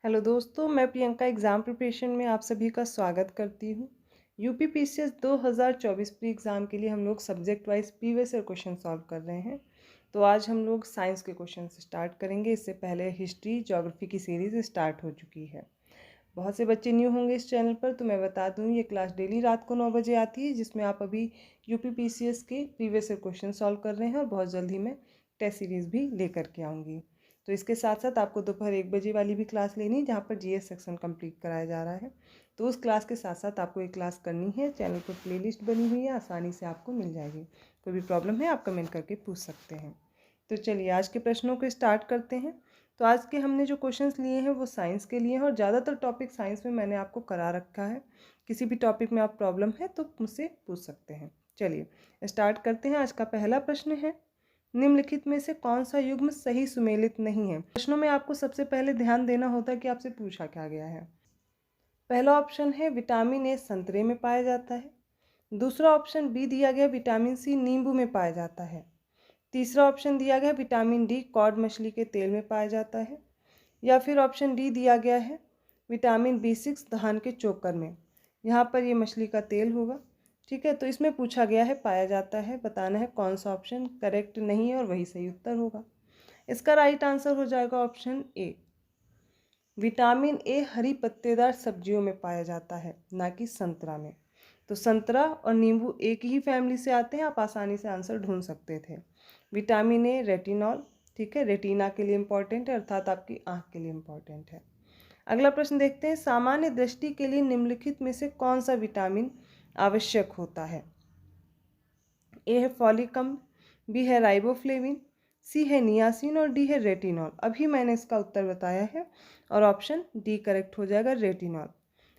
Hello दोस्तों, मैं Priyanka exam preparation में आप सभी का स्वागत करती हूँ। यूपी पीसीएस 2024 प्री एग्ज़ाम के लिए हम लोग subject wise previous year question solve कर रहे हैं। तो आज हम लोग साइंस के क्वेश्चन स्टार्ट करेंगे। इससे पहले हिस्ट्री ज्योग्राफी की सीरीज़ स्टार्ट हो चुकी है। बहुत से बच्चे न्यू होंगे इस चैनल पर, तो मैं बता दूँ ये क्लास डेली रात को 9 बजे आती है, जिसमें आप अभी यूपी पीसीएस के प्रीवियस ईयर क्वेश्चन सॉल्व कर रहे हैं और बहुत जल्द ही मैं टेस्ट सीरीज़ भी लेकर के आऊँगी। तो इसके साथ साथ आपको दोपहर 1 बजे वाली भी क्लास लेनी है, जहाँ पर जीएस सेक्शन कंप्लीट कराया जा रहा है। तो उस क्लास के साथ साथ आपको एक क्लास करनी है। चैनल पर प्लेलिस्ट बनी हुई है, आसानी से आपको मिल जाएगी। कोई भी प्रॉब्लम है आप कमेंट करके पूछ सकते हैं। तो चलिए आज के प्रश्नों को स्टार्ट करते हैं। तो आज के हमने जो क्वेश्चंस लिए हैं वो साइंस के लिए हैं और ज़्यादातर टॉपिक साइंस में मैंने आपको करा रखा है। किसी भी टॉपिक में आप प्रॉब्लम है तो मुझसे पूछ सकते हैं। चलिए स्टार्ट करते हैं। आज का पहला प्रश्न है, निम्नलिखित में से कौन सा युग्म सही सुमेलित नहीं है। प्रश्नों में आपको सबसे पहले ध्यान देना होता है कि आपसे पूछा क्या गया है। पहला ऑप्शन है विटामिन ए संतरे में पाया जाता है। दूसरा ऑप्शन बी दिया गया विटामिन सी नींबू में पाया जाता है। तीसरा ऑप्शन दिया गया विटामिन डी कॉड मछली के तेल में पाया जाता है। या फिर ऑप्शन डी दिया गया है विटामिन B6 धान के चोकर में। यहाँ पर ये मछली का तेल होगा। ठीक है, तो इसमें पूछा गया है पाया जाता है, बताना है कौन सा ऑप्शन करेक्ट नहीं है और वही सही उत्तर होगा। इसका राइट आंसर हो जाएगा ऑप्शन ए। विटामिन ए हरी पत्तेदार सब्जियों में पाया जाता है, ना कि संतरा में। तो संतरा और नींबू एक ही फैमिली से आते हैं, आप आसानी से आंसर ढूंढ सकते थे। विटामिन ए रेटिनॉल, ठीक है, रेटिना के लिए इम्पॉर्टेंट है, अर्थात आपकी आँख के लिए इम्पॉर्टेंट है। अगला प्रश्न देखते हैं, सामान्य दृष्टि के लिए निम्नलिखित में से कौन सा विटामिन आवश्यक होता है। ए है फॉलिकम, बी है राइबोफ्लेविन, सी है नियासिन और डी है रेटिनॉल। अभी मैंने इसका उत्तर बताया है और ऑप्शन डी करेक्ट हो जाएगा, रेटिनॉल।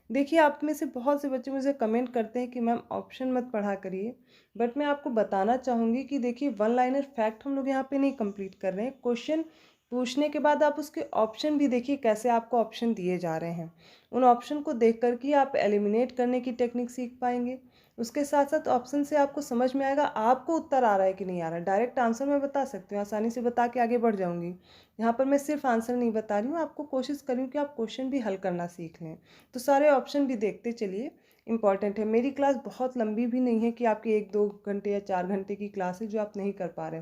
देखिए, आप में से बहुत से बच्चे मुझे कमेंट करते हैं कि मैम ऑप्शन मत पढ़ा करिए, बट मैं आपको बताना चाहूँगी कि देखिए वन लाइनर फैक्ट हम लोग यहाँ पे नहीं कंप्लीट कर रहे हैं। क्वेश्चन पूछने के बाद आप उसके ऑप्शन भी देखिए, कैसे आपको ऑप्शन दिए जा रहे हैं। उन ऑप्शन को देख कर के आप एलिमिनेट करने की टेक्निक सीख पाएंगे। उसके साथ साथ ऑप्शन से आपको समझ में आएगा आपको उत्तर आ रहा है कि नहीं आ रहा है। डायरेक्ट आंसर मैं बता सकती हूँ, आसानी से बता के आगे बढ़ जाऊँगी। यहाँ पर मैं सिर्फ आंसर नहीं बता रही हूँ, आपको कोशिश कर रही हूँ कि आप क्वेश्चन भी हल करना सीख लें। तो सारे ऑप्शन भी देखते चलिए, इंपॉर्टेंट है। मेरी क्लास बहुत लंबी भी नहीं है कि आपकी 1-2 घंटे या 4 घंटे की क्लास है जो आप नहीं कर पा रहे।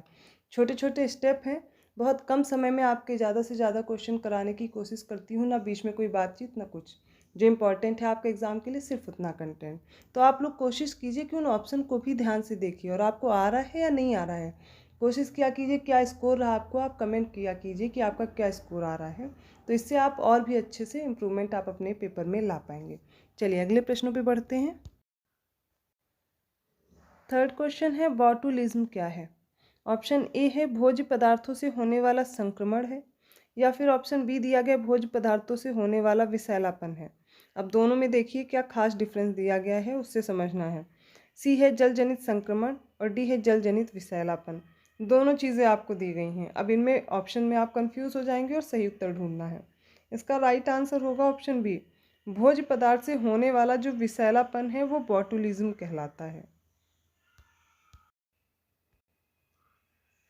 छोटे छोटे स्टेप हैं, बहुत कम समय में आपके ज़्यादा से ज़्यादा क्वेश्चन कराने की कोशिश करती हूँ, ना बीच में कोई बातचीत ना कुछ। जो इम्पॉर्टेंट है आपके एग्ज़ाम के लिए सिर्फ उतना कंटेंट। तो आप लोग कोशिश कीजिए कि उन ऑप्शन को भी ध्यान से देखिए और आपको आ रहा है या नहीं आ रहा है। कोशिश किया कीजिए क्या स्कोर रहा आपको, आप कमेंट किया कीजिए कि आपका क्या स्कोर आ रहा है। तो इससे आप और भी अच्छे से इम्प्रूवमेंट आप अपने पेपर में ला पाएंगे। चलिए अगले प्रश्नों पे बढ़ते हैं। थर्ड क्वेश्चन है, बॉटुलिज्म क्या है। ऑप्शन ए है भोज्य पदार्थों से होने वाला संक्रमण है, या फिर ऑप्शन बी दिया गया भोज्य पदार्थों से होने वाला विषैलापन है। अब दोनों में देखिए क्या खास डिफरेंस दिया गया है, उससे समझना है। सी है जल जनित संक्रमण और डी है जल जनित विषैलापन। दोनों चीज़ें आपको दी गई हैं। अब इनमें ऑप्शन में आप कंफ्यूज हो जाएंगे और सही उत्तर ढूंढना है। इसका राइट आंसर होगा ऑप्शन बी। भोज्य पदार्थ से होने वाला जो विषैलापन है वो बॉटुलिज्म कहलाता है।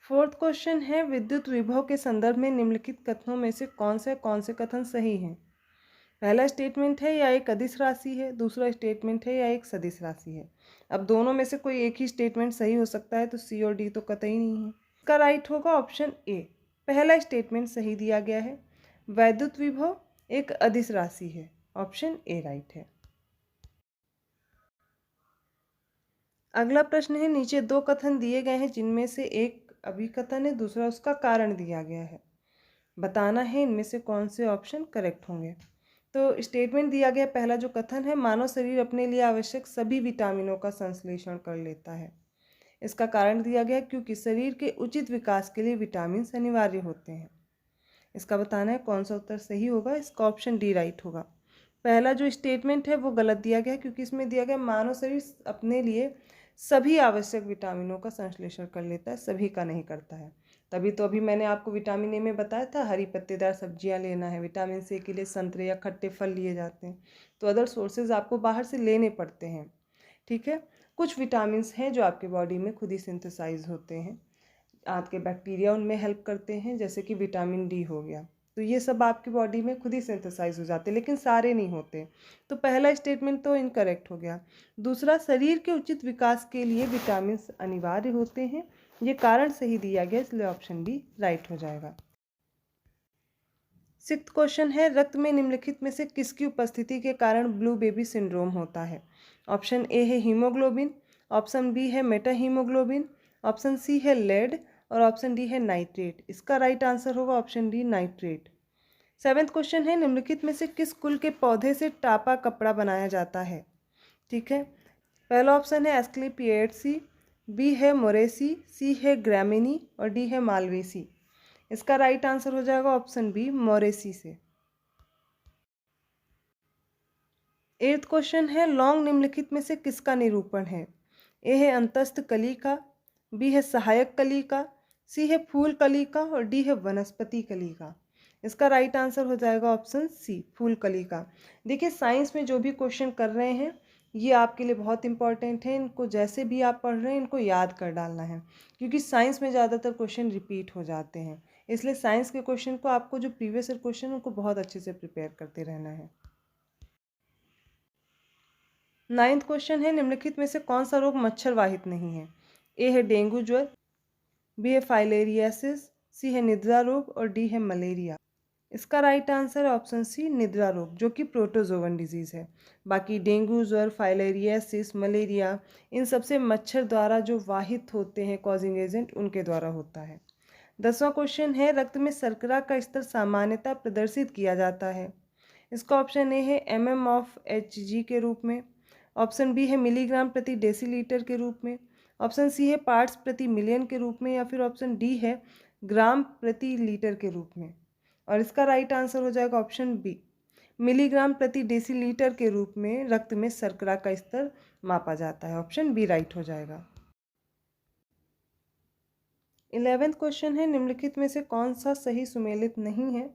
फोर्थ क्वेश्चन है, विद्युत विभव के संदर्भ में निम्नलिखित कथनों में से कौन से कथन सही हैं। पहला स्टेटमेंट है या एक अदिश राशि है, दूसरा स्टेटमेंट है या एक सदिश राशि है। अब दोनों में से कोई एक ही स्टेटमेंट सही हो सकता है, तो सी और डी तो कतई नहीं है। इसका राइट होगा ऑप्शन ए। पहला स्टेटमेंट सही दिया गया है, वैद्युत विभव एक अदिश राशि है। ऑप्शन ए राइट है। अगला प्रश्न है, नीचे दो कथन दिए गए हैं जिनमें से एक अभिकथन है, दूसरा उसका कारण दिया गया है। बताना है इनमें से कौन से ऑप्शन करेक्ट होंगे। तो स्टेटमेंट दिया गया पहला जो कथन है, मानव शरीर अपने लिए आवश्यक सभी विटामिनों का संश्लेषण कर लेता है। इसका कारण दिया गया क्योंकि शरीर के उचित विकास के लिए विटामिन अनिवार्य होते हैं। इसका बताना है कौन सा उत्तर सही होगा। इसका ऑप्शन डी राइट होगा। पहला जो स्टेटमेंट है वो गलत दिया गया क्योंकि इसमें दिया गया मानव शरीर अपने लिए सभी आवश्यक विटामिनों का संश्लेषण कर लेता है, सभी का नहीं करता है। तभी तो अभी मैंने आपको विटामिन ए में बताया था हरी पत्तेदार सब्जियां लेना है। विटामिन सी के लिए संतरे या खट्टे फल लिए जाते हैं। तो अदर सोर्सेज आपको बाहर से लेने पड़ते हैं। ठीक है, कुछ विटामिन हैं जो आपके बॉडी में खुद ही सिंथेसाइज होते हैं, आपके बैक्टीरिया उनमें हेल्प करते हैं, जैसे कि विटामिन डी हो गया। तो ये सब आपकी बॉडी में खुद ही सिंथेसाइज हो जाते हैं, लेकिन सारे नहीं होते। तो पहला स्टेटमेंट तो इनकरेक्ट हो गया। दूसरा, शरीर के उचित विकास के लिए विटामिन अनिवार्य होते हैं, ये कारण सही दिया गया, इसलिए ऑप्शन बी राइट हो जाएगा। 6th क्वेश्चन है, रक्त में निम्नलिखित में से किसकी उपस्थिति के कारण ब्लू बेबी सिंड्रोम होता है? ऑप्शन ए है हीमोग्लोबिन, ऑप्शन बी है मेटा हीमोग्लोबिन, ऑप्शन सी है लेड और ऑप्शन डी है नाइट्रेट। इसका राइट आंसर होगा option D nitrate. 7th question है, निम्नलिखित में से किस कुल के पौधे से टापा कपड़ा बनाया जाता है? ठीक है, पहला ऑप्शन है एस्क्लेपिएसी, बी है मोरेसी, सी है ग्रामिनी और डी है मालवेसी। इसका राइट आंसर हो जाएगा ऑप्शन बी मोरेसी से। 8th क्वेश्चन है, लौंग निम्नलिखित में से किसका निरूपण है? ए है अंतस्थ कली का, बी है सहायक कली का, सी है फूल कली का और डी है वनस्पति कली का। इसका राइट आंसर हो जाएगा ऑप्शन सी फूल कली का। देखिए, साइंस में जो भी क्वेश्चन कर रहे हैं ये आपके लिए बहुत इंपॉर्टेंट है, इनको जैसे भी आप पढ़ रहे हैं इनको याद कर डालना है, क्योंकि साइंस में ज़्यादातर क्वेश्चन रिपीट हो जाते हैं। इसलिए साइंस के क्वेश्चन को आपको जो प्रीवियस ईयर क्वेश्चन उनको बहुत अच्छे से प्रिपेयर करते रहना है। 9th क्वेश्चन है, निम्नलिखित में से कौन सा रोग मच्छर वाहित नहीं है? ए है डेंगू ज्वर, बी है फाइलेरियासिस, सी है निद्रा रोग और डी है मलेरिया। इसका राइट आंसर है ऑप्शन सी निद्रा रोग, जो कि प्रोटोजोवन डिजीज़ है। बाकी डेंगू ज्वर, फाइलेरियासिस, मलेरिया, इन सबसे मच्छर द्वारा जो वाहित होते हैं कॉजिंग एजेंट, उनके द्वारा होता है। 10वां क्वेश्चन है, रक्त में शर्करा का स्तर सामान्यतः प्रदर्शित किया जाता है? इसका ऑप्शन ए है mmHg के रूप में, ऑप्शन बी है मिलीग्राम प्रति डेसीलीटर के रूप में, ऑप्शन सी है पार्ट्स प्रति मिलियन के रूप में या फिर ऑप्शन डी है ग्राम प्रति लीटर के रूप में। और इसका राइट आंसर हो जाएगा ऑप्शन बी, मिलीग्राम प्रति डेसीलीटर के रूप में रक्त में शर्करा का स्तर मापा जाता है। ऑप्शन बी राइट हो जाएगा। 11th क्वेश्चन है, निम्नलिखित में से कौन सा सही सुमेलित नहीं है?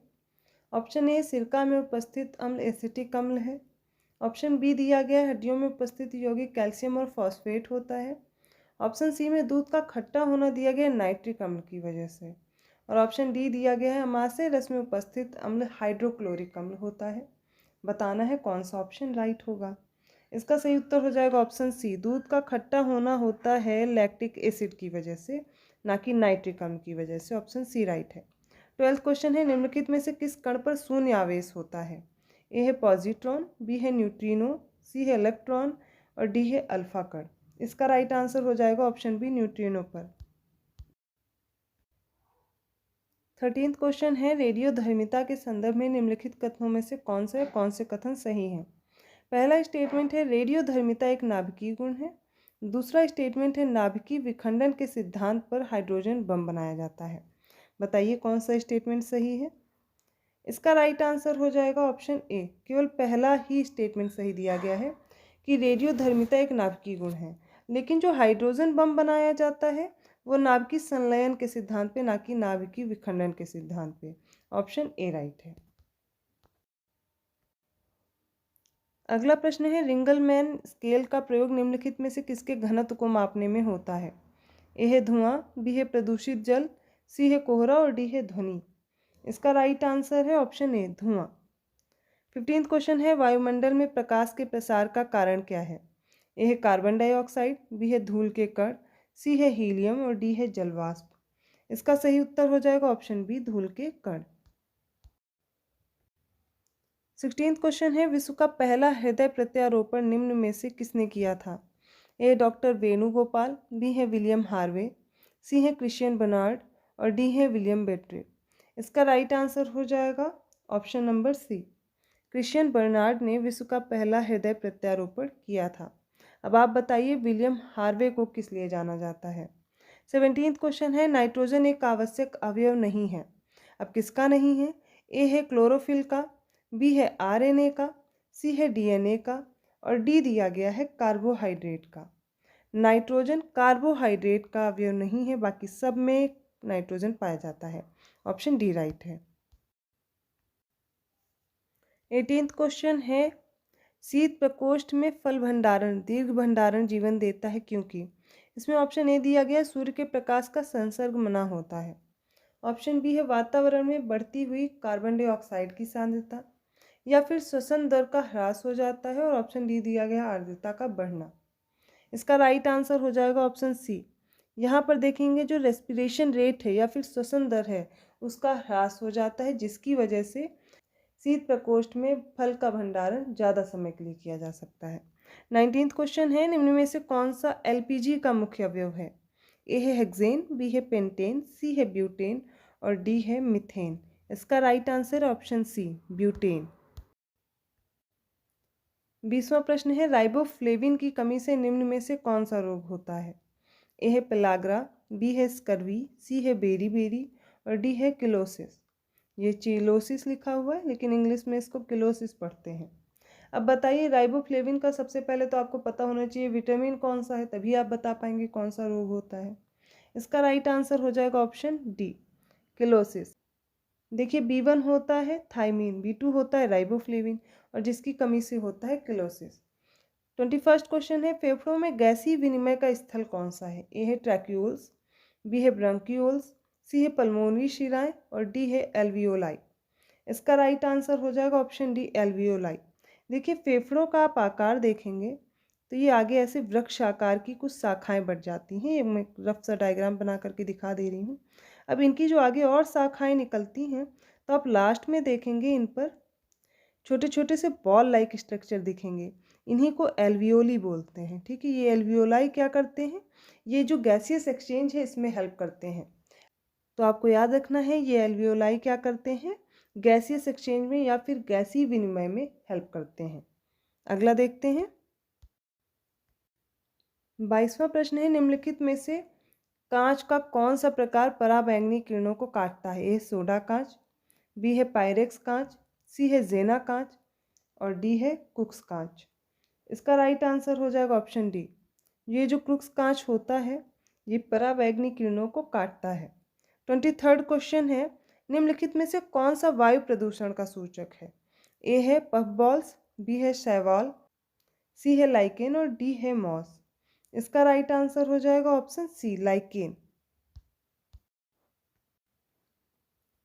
ऑप्शन ए सिरका में उपस्थित अम्ल एसिटिक अम्ल है, ऑप्शन बी दिया गया है हड्डियों में उपस्थित यौगिक कैल्शियम और फॉस्फेट होता है, ऑप्शन सी में दूध का खट्टा होना दिया गया है नाइट्रिक अम्ल की वजह से, और ऑप्शन डी दिया गया है अमाशय रस में उपस्थित अम्ल हाइड्रोक्लोरिक अम्ल होता है। बताना है कौन सा ऑप्शन राइट होगा। इसका सही उत्तर हो जाएगा ऑप्शन सी, दूध का खट्टा होना होता है लैक्टिक एसिड की वजह से, ना कि नाइट्रिक अम्ल की वजह से। ऑप्शन सी राइट है। 12th क्वेश्चन है, निम्नलिखित में से किस कण पर शून्य आवेश होता है? ए है पॉजिट्रॉन, बी है न्यूट्रिनो, सी है इलेक्ट्रॉन और डी है अल्फा कण। इसका राइट आंसर हो जाएगा ऑप्शन बी न्यूट्रिनो पर। 13th क्वेश्चन है, रेडियोधर्मिता के संदर्भ में निम्नलिखित कथनों में से कौन से कथन सही हैं? पहला स्टेटमेंट है रेडियोधर्मिता एक नाभिकीय गुण है। दूसरा स्टेटमेंट है नाभिकीय विखंडन के सिद्धांत पर हाइड्रोजन बम बनाया जाता है। बताइए कौन सा स्टेटमेंट सही है? इसका राइट आंसर हो जाएगा ऑप्शन ए, केवल पहला ही स्टेटमेंट सही दिया गया है कि रेडियोधर्मिता एक नाभिकीय गुण है, लेकिन जो हाइड्रोजन बम बनाया जाता है वो नाभिकीय संलयन के सिद्धांत पे, ना कि नाभिकीय विखंडन के सिद्धांत पे। ऑप्शन ए राइट है। अगला प्रश्न है, रिंगलमैन स्केल का प्रयोग निम्नलिखित में से किसके घनत्व को मापने में होता है? ए है धुआं, बी है प्रदूषित जल, सी है कोहरा और डी है ध्वनि। इसका राइट आंसर है ऑप्शन ए धुआं। 15th क्वेश्चन है, वायुमंडल में प्रकाश के प्रसार का कारण क्या है? ए है कार्बन डाइऑक्साइड, बी है धूल के कण, सी है हीलियम और डी है जलवाष्प। इसका सही उत्तर हो जाएगा ऑप्शन बी धूल के कण। 16th क्वेश्चन है, विश्व का पहला हृदय प्रत्यारोपण निम्न में से किसने किया था? ए डॉक्टर वेणुगोपाल, बी है विलियम हार्वे, सी है क्रिश्चियन बर्नार्ड और डी है विलियम बेट्रे। इसका राइट आंसर हो जाएगा option number C, Christian Barnard ने विश्व का पहला हृदय प्रत्यारोपण किया था। अब आप बताइए विलियम हार्वे को किस लिए जाना जाता है? 17th क्वेश्चन है, नाइट्रोजन एक आवश्यक अवयव नहीं है। अब किसका नहीं है? ए है क्लोरोफिल का, बी है आरएनए का, सी है डीएनए का और डी दिया गया है कार्बोहाइड्रेट का। नाइट्रोजन कार्बोहाइड्रेट का अवयव नहीं है, बाकी सब में नाइट्रोजन पाया जाता है। ऑप्शन डी राइट है। 18th क्वेश्चन है, शीत प्रकोष्ठ में फल भंडारण दीर्घ भंडारण जीवन देता है क्योंकि? इसमें ऑप्शन ए दिया गया सूर्य के प्रकाश का संसर्ग मना होता है, ऑप्शन बी है वातावरण में बढ़ती हुई कार्बन डाइऑक्साइड की सांद्रता, या फिर श्वसन दर का ह्रास हो जाता है, और ऑप्शन डी दिया गया आर्द्रता का बढ़ना। इसका राइट आंसर हो जाएगा ऑप्शन सी। यहाँ पर देखेंगे जो रेस्पिरेशन रेट है या फिर श्वसन दर है उसका ह्रास हो जाता है, जिसकी वजह से शीत प्रकोष्ठ में फल का भंडारण ज़्यादा समय के लिए किया जा सकता है। 19th क्वेश्चन है, निम्न में से कौन सा एलपीजी का मुख्य अवयव है? ए है हेक्सेन, बी है पेंटेन, सी है ब्यूटेन और डी है मीथेन। इसका right answer option C, butane. 20वां प्रश्न है, राइबोफ्लेविन की कमी से निम्न में से कौन सा रोग होता है? ए है पेलाग्रा, बी है स्कर्वी, सी है बेरी और डी है किलोसिस। ये चिलोसिस लिखा हुआ है लेकिन इंग्लिश में इसको किलोसिस पढ़ते हैं। अब बताइए, राइबोफ्लेविन का सबसे पहले तो आपको पता होना चाहिए विटामिन कौन सा है, तभी आप बता पाएंगे कौन सा रोग होता है। इसका राइट आंसर हो जाएगा ऑप्शन डी, किलोसिस। देखिए, B1 होता है थायमीन, B2 होता है राइबोफ्लेविन और जिसकी कमी से होता है किलोसिस। 21st क्वेश्चन है, फेफड़ों में गैसीय विनिमय का स्थल कौन सा है? ए है ट्रैक्यूल्स, बी है ब्रंक्यूल्स, सी है पल्मोनरी शिराएं और डी है एल्वियोलाई। इसका राइट आंसर हो जाएगा ऑप्शन डी, एल्वियोलाई। देखिए, फेफड़ों का आप आकार देखेंगे तो ये आगे ऐसे वृक्ष आकार की कुछ शाखाएं बढ़ जाती हैं। ये मैं रफ सा डायग्राम बना करके दिखा दे रही हूँ। अब इनकी जो आगे और शाखाएं निकलती हैं तो आप लास्ट में देखेंगे इन पर छोटे छोटे से बॉल लाइक स्ट्रक्चर दिखेंगे। इन्हीं को एल्वियोली बोलते हैं। ठीक है, ये एल्वियोलाई क्या करते हैं? ये जो गैसियस एक्सचेंज है इसमें हेल्प करते हैं। तो आपको याद रखना है, ये एल्वियोलाई क्या करते हैं? गैसियस एक्सचेंज में या फिर गैसीय विनिमय में हेल्प करते हैं। अगला देखते हैं। 22वां प्रश्न है, निम्नलिखित में से कांच का कौन सा प्रकार पराबैंगनी किरणों को काटता है? ए सोडा कांच, बी है पायरेक्स कांच, सी है जेना कांच और डी है कुक्स कांच। इसका राइट आंसर हो जाएगा ऑप्शन डी। ये जो क्रुक्स कांच होता है ये पराबैंगनी किरणों को काटता है। 23rd क्वेश्चन है, निम्नलिखित में से कौन सा वायु प्रदूषण का सूचक है? ए है पफबॉल्स, बी है शैवाल, सी है लाइकेन और डी है मॉस। इसका राइट आंसर हो जाएगा ऑप्शन सी, लाइकेन।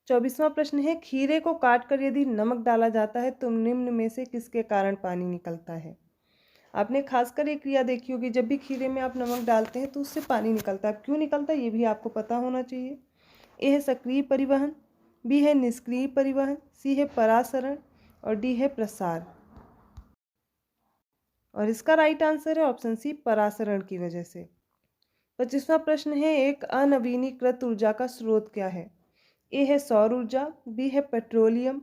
24वां प्रश्न है, खीरे को काटकर यदि नमक डाला जाता है तो निम्न में से किसके कारण पानी निकलता है? आपने खासकर एक क्रिया देखी होगी, जब भी खीरे में आप नमक डालते हैं तो उससे पानी निकलता है। क्यों निकलता है ये भी आपको पता होना चाहिए। ए है सक्रिय परिवहन, बी है निष्क्रिय परिवहन, सी है परासरण और डी है प्रसार। और इसका राइट आंसर है ऑप्शन सी, परासरण की वजह से। 25वां प्रश्न है, एक अनवीनीकृत ऊर्जा का स्रोत क्या है? ए है सौर ऊर्जा, बी है पेट्रोलियम,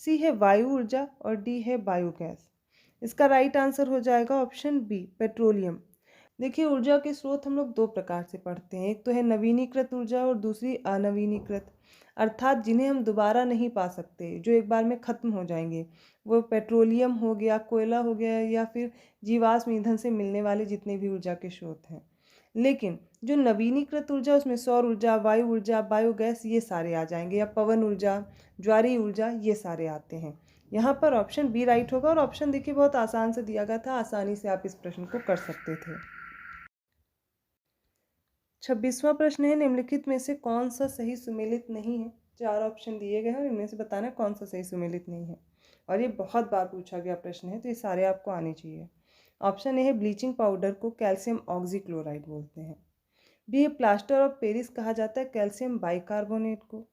सी है वायु ऊर्जा और डी है बायोगैस। इसका राइट आंसर हो जाएगा ऑप्शन बी, पेट्रोलियम। देखिए, ऊर्जा के स्रोत हम लोग दो प्रकार से पढ़ते हैं, एक तो है नवीनीकृत ऊर्जा और दूसरी अनवीनीकृत, अर्थात जिन्हें हम दोबारा नहीं पा सकते, जो एक बार में खत्म हो जाएंगे। वो पेट्रोलियम हो गया, कोयला हो गया या फिर जीवाश्म ईंधन से मिलने वाले जितने भी ऊर्जा के स्रोत हैं। लेकिन जो नवीनीकृत ऊर्जा उसमें सौर ऊर्जा, वायु ऊर्जा, बायोगैस ये सारे आ जाएंगे, या पवन ऊर्जा, ज्वारीय ऊर्जा ये सारे आते हैं। यहाँ पर ऑप्शन बी राइट होगा। और ऑप्शन देखिए बहुत आसान से दिया गया था, आसानी से आप इस प्रश्न को कर सकते थे। 26वां प्रश्न है, निम्नलिखित में से कौन सा सही सुमेलित नहीं है? 4 ऑप्शन दिए गए हैं और इनमें से बताना है कौन सा सही सुमेलित नहीं है। और ये बहुत बार पूछा गया प्रश्न है तो ये सारे आपको आने चाहिए। ऑप्शन ए है ब्लीचिंग पाउडर को कैल्शियम ऑक्सीक्लोराइड बोलते हैं, बी है प्लास्टर ऑफ पेरिस कहा जाता है कैल्शियम बाइकार्बोनेट को,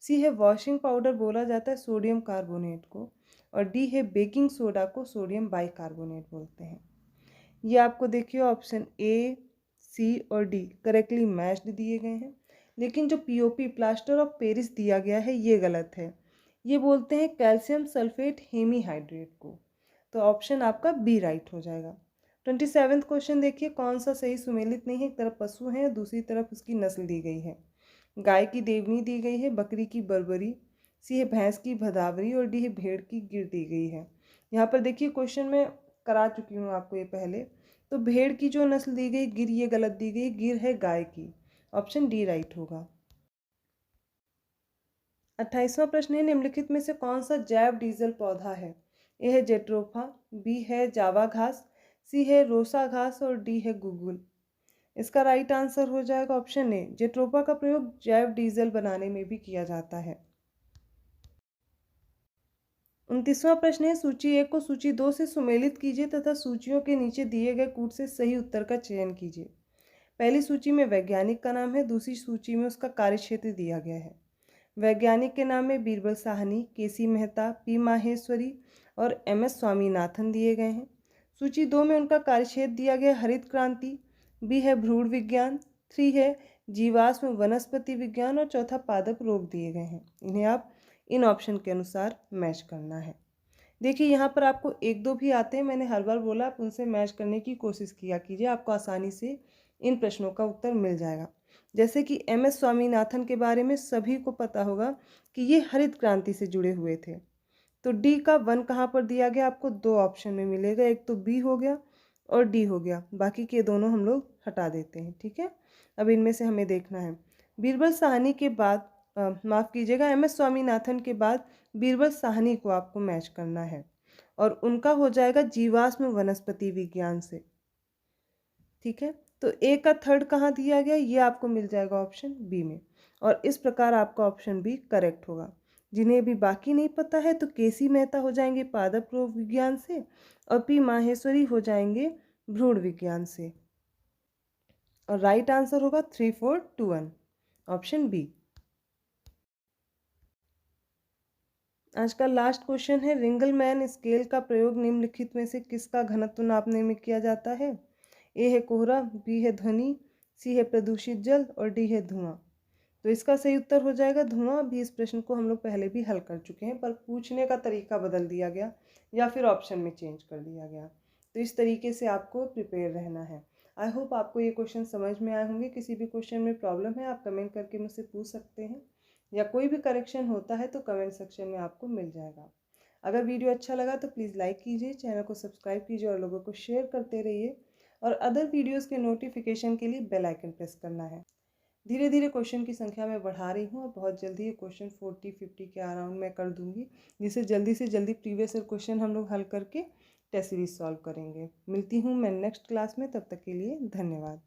सी है वॉशिंग पाउडर बोला जाता है सोडियम कार्बोनेट को और डी है बेकिंग सोडा को सोडियम बाइकार्बोनेट बोलते हैं। ये आपको देखिए ऑप्शन ए, सी और डी करेक्टली मैच्ड दिए गए हैं, लेकिन जो पीओपी प्लास्टर ऑफ पेरिस दिया गया है ये गलत है। ये बोलते हैं कैल्शियम सल्फेट हेमीहाइड्रेट को। तो ऑप्शन आपका बी राइट हो जाएगा। 27वां क्वेश्चन देखिए, कौन सा सही सुमेलित नहीं है? एक तरफ पशु है, दूसरी तरफ उसकी नस्ल दी गई है। गाय की देवनी दी गई है, बकरी की बर्बरी, सी है भैंस की भदावरी और डी है भेड़ की गिर दी गई है। यहाँ पर देखिए क्वेश्चन में करा चुकी हूँ आपको ये पहले। तो भेड़ की जो नस्ल दी गई गिर, ये गलत दी गई, गिर है गाय की। ऑप्शन डी राइट होगा। 28वां प्रश्न है, निम्नलिखित में से कौन सा जैव डीजल पौधा है? ए है जेट्रोफा, बी है जावा घास, सी है रोसा घास और डी है गुगुल। इसका राइट आंसर हो जाएगा ऑप्शन ए, जेट्रोफा का प्रयोग जैव डीजल बनाने में भी किया जाता है। 29वां प्रश्न है, सूची 1 को सूची 2 से सुमेलित कीजिए तथा सूचियों के नीचे दिए गए कूट से सही उत्तर का चयन कीजिए। पहली सूची में वैज्ञानिक का नाम है, दूसरी सूची में उसका कार्यक्षेत्र दिया गया है। वैज्ञानिक के नाम में बीरबल साहनी, केसी मेहता, पी माहेश्वरी और एम.एस. स्वामीनाथन दिए गए हैं। सूची 2 में उनका कार्यक्षेत्र दिया गया हरित क्रांति, बी है भ्रूण विज्ञान, 3 है जीवाश्म वनस्पति विज्ञान और चौथा पादप रोग दिए गए हैं। इन्हें आप इन ऑप्शन के अनुसार मैच करना है। देखिए यहाँ पर आपको 1-2 भी आते हैं, मैंने हर बार बोला आप उनसे मैच करने की कोशिश किया कीजिए, आपको आसानी से इन प्रश्नों का उत्तर मिल जाएगा। जैसे कि एम.एस. स्वामीनाथन के बारे में सभी को पता होगा कि ये हरित क्रांति से जुड़े हुए थे। तो डी का 1 कहाँ पर दिया गया, आपको 2 ऑप्शन में मिलेगा, एक तो बी हो गया और डी हो गया, बाकी के दोनों हम लोग हटा देते हैं। ठीक है, अब इनमें से हमें देखना है। बीरबल साहनी के बाद माफ़ कीजिएगा, एम.एस. स्वामीनाथन के बाद बीरबल साहनी को आपको मैच करना है और उनका हो जाएगा जीवाश्म वनस्पति विज्ञान से। ठीक है, तो ए का 3rd कहाँ दिया गया, ये आपको मिल जाएगा ऑप्शन बी में, और इस प्रकार आपका ऑप्शन बी करेक्ट होगा। जिन्हें भी बाकी नहीं पता है तो केसी मेहता हो जाएंगे पादप रोग विज्ञान से और पी माहेश्वरी हो जाएंगे भ्रूण विज्ञान से, और राइट आंसर होगा 3, 4, 2, 1 ऑप्शन बी। आज का लास्ट क्वेश्चन है, रिंगलमैन स्केल का प्रयोग निम्नलिखित में से किसका घनत्व नापने में किया जाता है। ए है कोहरा, बी है ध्वनि, सी है प्रदूषित जल और डी है धुआं। तो इसका सही उत्तर हो जाएगा धुआं। भी इस प्रश्न को हम लोग पहले भी हल कर चुके हैं, पर पूछने का तरीका बदल दिया गया या फिर ऑप्शन में चेंज कर दिया गया। तो इस तरीके से आपको प्रिपेयर रहना है। आई होप आपको ये क्वेश्चन समझ में आए होंगे। किसी भी क्वेश्चन में प्रॉब्लम है आप कमेंट करके मुझसे पूछ सकते हैं, या कोई भी करेक्शन होता है तो कमेंट सेक्शन में आपको मिल जाएगा। अगर वीडियो अच्छा लगा तो प्लीज़ लाइक कीजिए, चैनल को सब्सक्राइब कीजिए और लोगों को शेयर करते रहिए, और अदर वीडियोस के नोटिफिकेशन के लिए बेल आइकन प्रेस करना है। धीरे धीरे क्वेश्चन की संख्या मैं बढ़ा रही हूँ और बहुत जल्दी ये क्वेश्चन 40-50 के अराउंड मैं कर दूंगी, जिससे जल्दी से जल्दी प्रीवियस ईयर क्वेश्चन हम लोग हल करके टेस्ट सीरीज सॉल्व करेंगे। मिलती हूँ मैं नेक्स्ट क्लास में, तब तक के लिए धन्यवाद।